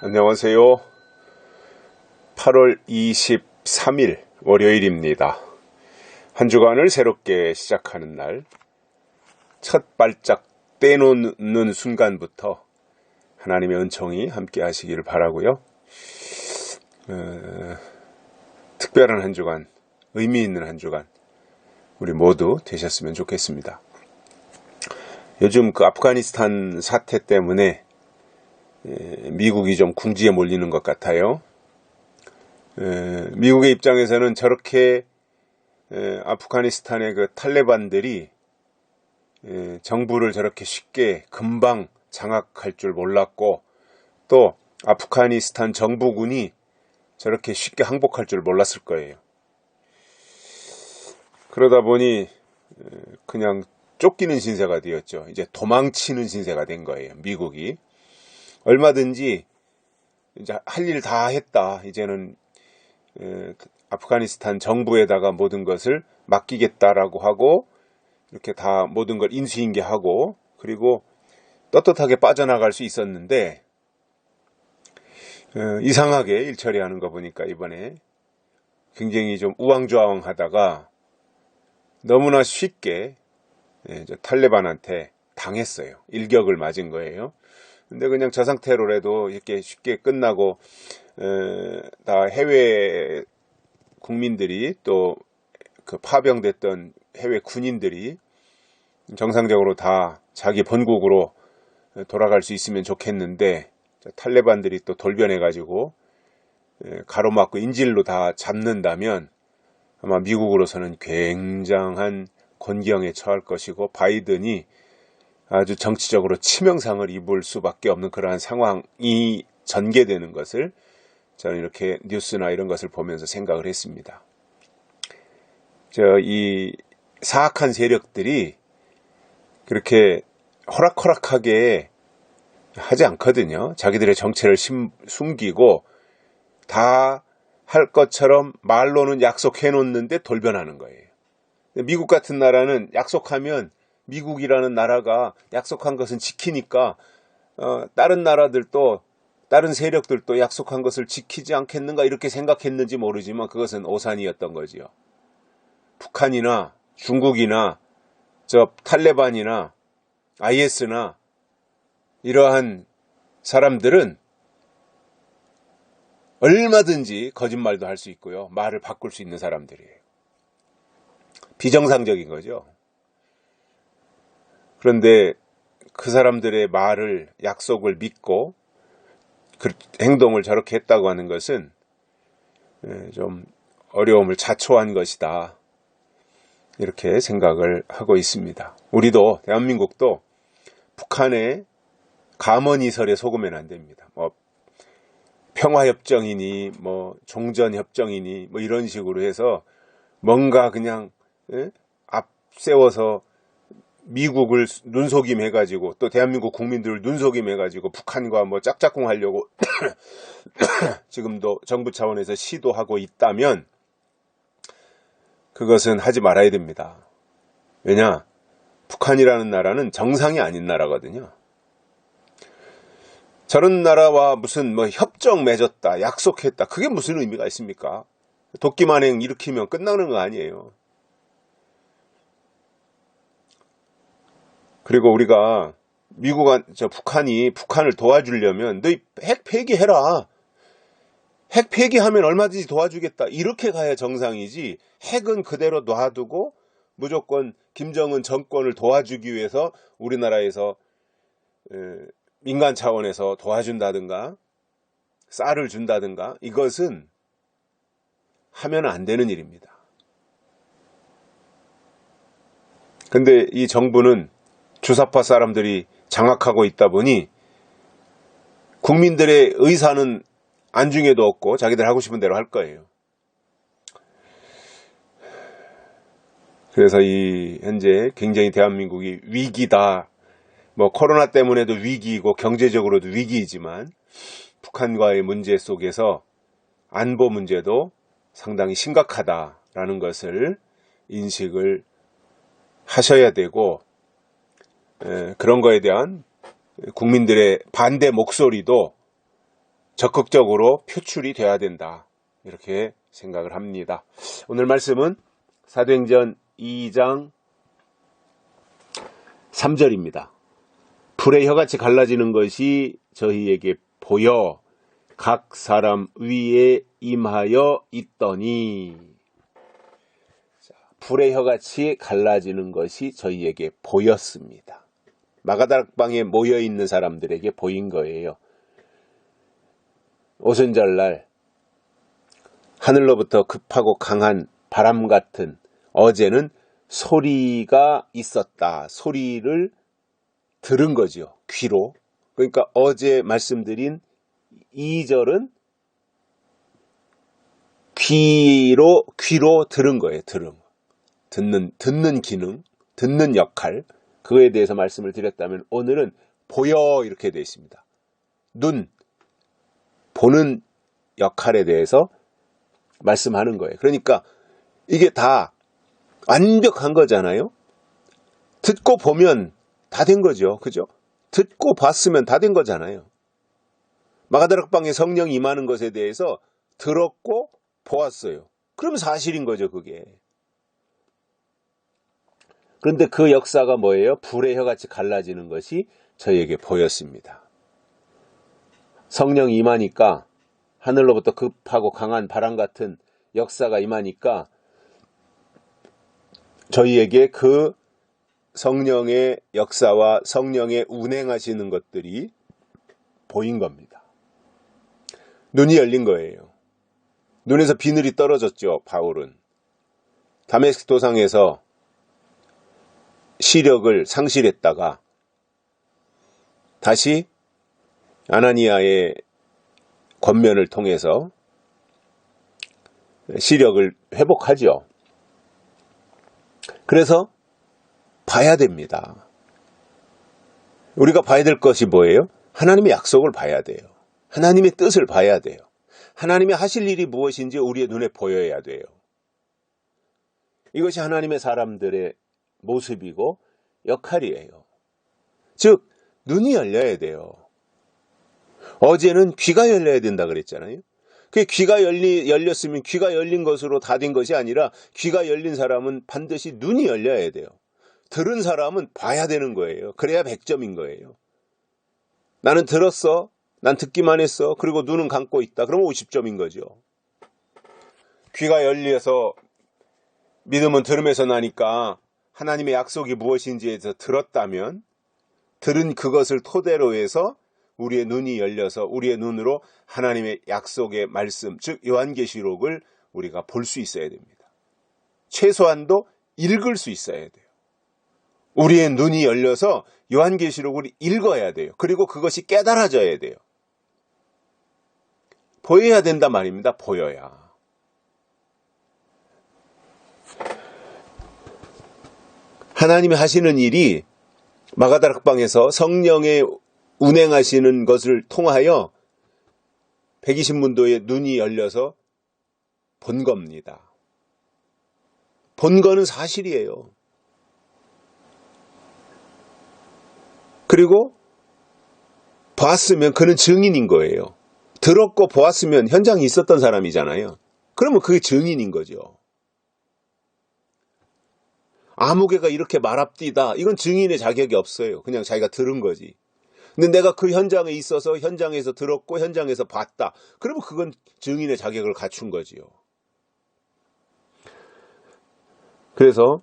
안녕하세요. 8월 23일 월요일입니다. 한 주간을 새롭게 시작하는 날, 첫 발짝 떼놓는 순간부터 하나님의 은총이 함께 하시기를 바라고요. 특별한 한 주간, 의미 있는 한 주간 우리 모두 되셨으면 좋겠습니다. 요즘 그 아프가니스탄 사태 때문에 미국이 좀 궁지에 몰리는 것 같아요. 미국의 입장에서는 저렇게 아프가니스탄의 그 탈레반들이 정부를 저렇게 쉽게 금방 장악할 줄 몰랐고, 또 아프가니스탄 정부군이 저렇게 쉽게 항복할 줄 몰랐을 거예요. 그러다 보니 그냥 쫓기는 신세가 되었죠. 이제 도망치는 신세가 된 거예요. 미국이 얼마든지 이제 할 일 다 했다. 이제는 아프가니스탄 정부에다가 모든 것을 맡기겠다라고 하고, 이렇게 다 모든 걸 인수인계하고, 그리고 떳떳하게 빠져나갈 수 있었는데, 이상하게 일 처리하는 거 보니까 이번에 굉장히 좀 우왕좌왕하다가 너무나 쉽게 탈레반한테 당했어요. 일격을 맞은 거예요. 근데 그냥 저 상태로라도 이렇게 쉽게 끝나고, 다 해외 국민들이, 또 그 파병됐던 해외 군인들이 정상적으로 다 자기 본국으로 돌아갈 수 있으면 좋겠는데, 탈레반들이 또 돌변해가지고 가로막고 인질로 다 잡는다면 아마 미국으로서는 굉장한 곤경에 처할 것이고, 바이든이 아주 정치적으로 치명상을 입을 수밖에 없는 그러한 상황이 전개되는 것을 저는 이렇게 뉴스나 이런 것을 보면서 생각을 했습니다. 이 사악한 세력들이 그렇게 호락호락하게 하지 않거든요. 자기들의 정체를 숨기고 다 할 것처럼 말로는 약속해 놓는데 돌변하는 거예요. 미국 같은 나라는 약속하면, 미국이라는 나라가 약속한 것은 지키니까 다른 나라들도, 다른 세력들도 약속한 것을 지키지 않겠는가 이렇게 생각했는지 모르지만 그것은 오산이었던 거지요. 북한이나 중국이나 저 탈레반이나 IS나 이러한 사람들은 얼마든지 거짓말도 할 수 있고요. 말을 바꿀 수 있는 사람들이에요. 비정상적인 거죠. 그런데 그 사람들의 말을, 약속을 믿고 그 행동을 저렇게 했다고 하는 것은 좀 어려움을 자초한 것이다, 이렇게 생각을 하고 있습니다. 우리도, 대한민국도 북한의 감언이설에 속으면 안 됩니다. 평화협정이니 종전협정이니 이런 식으로 해서 뭔가 그냥 앞세워서 미국을 눈속임 해가지고, 또 대한민국 국민들을 눈속임 해가지고 북한과 짝짝꿍 하려고 지금도 정부 차원에서 시도하고 있다면 그것은 하지 말아야 됩니다. 왜냐? 북한이라는 나라는 정상이 아닌 나라거든요. 저런 나라와 무슨 협정 맺었다, 약속했다, 그게 무슨 의미가 있습니까? 도끼만행 일으키면 끝나는 거 아니에요. 그리고 우리가 북한이 북한을 도와주려면 너희 핵 폐기해라, 핵 폐기하면 얼마든지 도와주겠다, 이렇게 가야 정상이지, 핵은 그대로 놔두고 무조건 김정은 정권을 도와주기 위해서 우리나라에서 민간 차원에서 도와준다든가 쌀을 준다든가, 이것은 하면 안 되는 일입니다. 근데 이 정부는 주사파 사람들이 장악하고 있다 보니 국민들의 의사는 안중에도 없고 자기들 하고 싶은 대로 할 거예요. 그래서 현재 굉장히 대한민국이 위기다, 코로나 때문에도 위기이고 경제적으로도 위기이지만 북한과의 문제 속에서 안보 문제도 상당히 심각하다라는 것을 인식을 하셔야 되고, 그런 거에 대한 국민들의 반대 목소리도 적극적으로 표출이 돼야 된다. 이렇게 생각을 합니다. 오늘 말씀은 사도행전 2장 3절입니다. 불의 혀같이 갈라지는 것이 저희에게 보여 각 사람 위에 임하여 있더니, 불의 혀같이 갈라지는 것이 저희에게 보였습니다. 마가다락방에 모여있는 사람들에게 보인 거예요. 오순절날 하늘로부터 급하고 강한 바람 같은, 어제는 소리가 있었다. 소리를 들은 거죠. 귀로. 그러니까 어제 말씀드린 2절은 귀로 들은 거예요. 듣는 기능, 듣는 역할, 그거에 대해서 말씀을 드렸다면, 오늘은 보여 이렇게 되어 있습니다. 눈, 보는 역할에 대해서 말씀하는 거예요. 그러니까 이게 다 완벽한 거잖아요. 듣고 보면 다 된 거죠. 그죠? 듣고 봤으면 다 된 거잖아요. 마가다락방에 성령이 임하는 것에 대해서 들었고 보았어요. 그러면 사실인 거죠, 그게. 그런데 그 역사가 뭐예요? 불의 혀같이 갈라지는 것이 저희에게 보였습니다. 성령이 임하니까, 하늘로부터 급하고 강한 바람 같은 역사가 임하니까 저희에게 그 성령의 역사와 성령의 운행하시는 것들이 보인 겁니다. 눈이 열린 거예요. 눈에서 비늘이 떨어졌죠. 바울은 다메스크 도상에서 시력을 상실했다가 다시 아나니아의 권면을 통해서 시력을 회복하죠. 그래서 봐야 됩니다. 우리가 봐야 될 것이 뭐예요? 하나님의 약속을 봐야 돼요. 하나님의 뜻을 봐야 돼요. 하나님이 하실 일이 무엇인지 우리의 눈에 보여야 돼요. 이것이 하나님의 사람들의 모습이고 역할이에요. 즉, 눈이 열려야 돼요. 어제는 귀가 열려야 된다 그랬잖아요. 그 귀가 열렸으면 귀가 열린 것으로 다 된 것이 아니라, 귀가 열린 사람은 반드시 눈이 열려야 돼요. 들은 사람은 봐야 되는 거예요. 그래야 100점인 거예요. 나는 들었어. 난 듣기만 했어. 그리고 눈은 감고 있다. 그러면 50점인 거죠. 귀가 열려서 믿음은 들음에서 나니까 하나님의 약속이 무엇인지에서 들었다면, 들은 그것을 토대로 해서 우리의 눈이 열려서 우리의 눈으로 하나님의 약속의 말씀, 즉 요한계시록을 우리가 볼 수 있어야 됩니다. 최소한도 읽을 수 있어야 돼요. 우리의 눈이 열려서 요한계시록을 읽어야 돼요. 그리고 그것이 깨달아져야 돼요. 보여야 된다 말입니다. 보여야. 하나님이 하시는 일이 마가다락방에서 성령의 운행하시는 것을 통하여 120문도의 눈이 열려서 본 겁니다. 본 거는 사실이에요. 그리고 봤으면 그는 증인인 거예요. 들었고 보았으면 현장에 있었던 사람이잖아요. 그러면 그게 증인인 거죠. 아무개가 이렇게 말합디다. 이건 증인의 자격이 없어요. 그냥 자기가 들은 거지. 근데 내가 그 현장에 있어서 현장에서 들었고 현장에서 봤다. 그러면 그건 증인의 자격을 갖춘 거지요. 그래서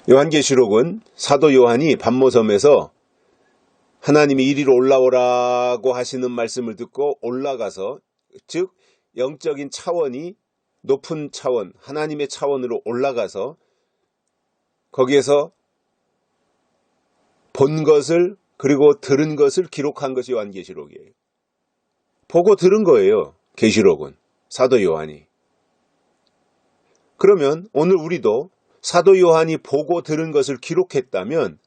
요한계시록은 사도 요한이 반모섬에서 하나님이 이리로 올라오라고 하시는 말씀을 듣고 올라가서, 즉 영적인 차원이 높은 차원, 하나님의 차원으로 올라가서 거기에서 본 것을, 그리고 들은 것을 기록한 것이 요한계시록이에요. 보고 들은 거예요. 계시록은, 사도 요한이. 그러면 오늘 우리도 사도 요한이 보고 들은 것을 기록했다면,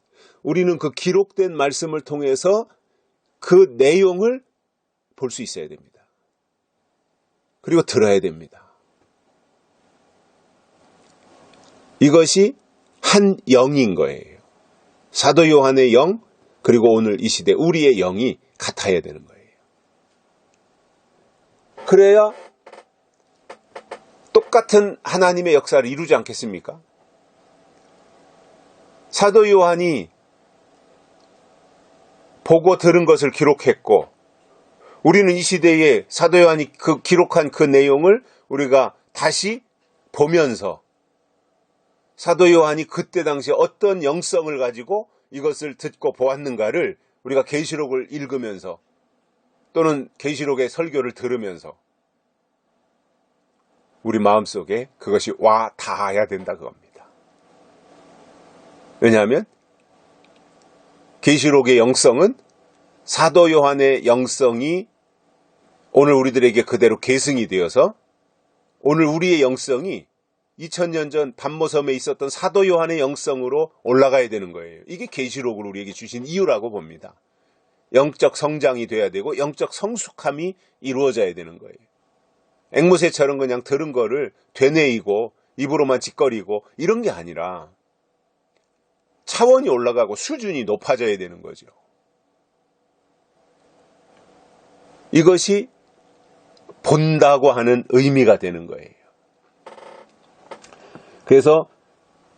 우리는 그 기록된 말씀을 통해서 그 내용을 볼 수 있어야 됩니다. 그리고 들어야 됩니다. 이것이 한 영인 거예요. 사도 요한의 영, 그리고 오늘 이 시대 우리의 영이 같아야 되는 거예요. 그래야 똑같은 하나님의 역사를 이루지 않겠습니까? 사도 요한이 보고 들은 것을 기록했고, 우리는 이 시대에 사도 요한이 기록한 그 내용을 우리가 다시 보면서 사도 요한이 그때 당시에 어떤 영성을 가지고 이것을 듣고 보았는가를 우리가 계시록을 읽으면서 또는 계시록의 설교를 들으면서 우리 마음속에 그것이 와 닿아야 된다 그겁니다. 왜냐하면 계시록의 영성은 사도 요한의 영성이 오늘 우리들에게 그대로 계승이 되어서 오늘 우리의 영성이 2000년 전 반모섬에 있었던 사도 요한의 영성으로 올라가야 되는 거예요. 이게 계시록을 우리에게 주신 이유라고 봅니다. 영적 성장이 돼야 되고 영적 성숙함이 이루어져야 되는 거예요. 앵무새처럼 그냥 들은 거를 되뇌이고 입으로만 짓거리고 이런 게 아니라 차원이 올라가고 수준이 높아져야 되는 거죠. 이것이 본다고 하는 의미가 되는 거예요. 그래서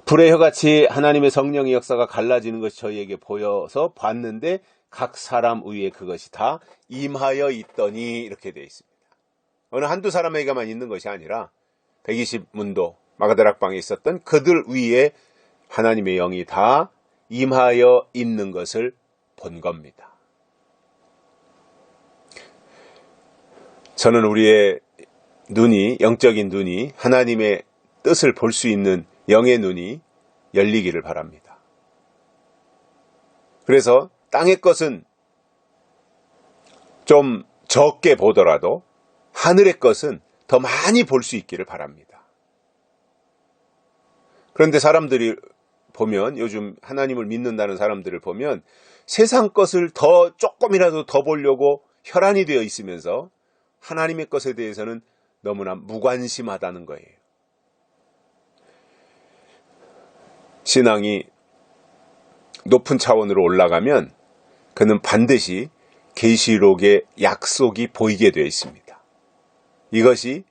불의 혀같이 하나님의 성령의 역사가 갈라지는 것이 저희에게 보여서 봤는데 각 사람 위에 그것이 다 임하여 있더니 이렇게 되어 있습니다. 어느 한두 사람에게만 있는 것이 아니라 120문도 마가다락방에 있었던 그들 위에 하나님의 영이 다 임하여 있는 것을 본 겁니다. 저는 우리의 눈이, 영적인 눈이 하나님의 뜻을 볼 수 있는 영의 눈이 열리기를 바랍니다. 그래서 땅의 것은 좀 적게 보더라도 하늘의 것은 더 많이 볼 수 있기를 바랍니다. 그런데 사람들이 보면, 요즘 하나님을 믿는다는 사람들을 보면 세상 것을 더 조금이라도 더 보려고 혈안이 되어 있으면서 하나님의 것에 대해서는 너무나 무관심하다는 거예요. 신앙이 높은 차원으로 올라가면 그는 반드시 계시록의 약속이 보이게 되어 있습니다. 이것이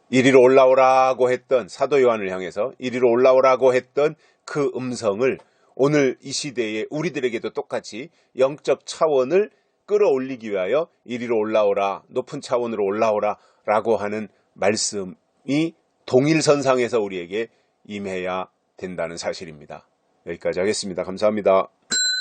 이리로 올라오라고 했던, 사도 요한을 향해서 이리로 올라오라고 했던 그 음성을 오늘 이 시대에 우리들에게도 똑같이 영적 차원을 끌어올리기 위하여 이리로 올라오라, 높은 차원으로 올라오라 라고 하는 말씀이 동일선상에서 우리에게 임해야 된다는 사실입니다. 여기까지 하겠습니다. 감사합니다.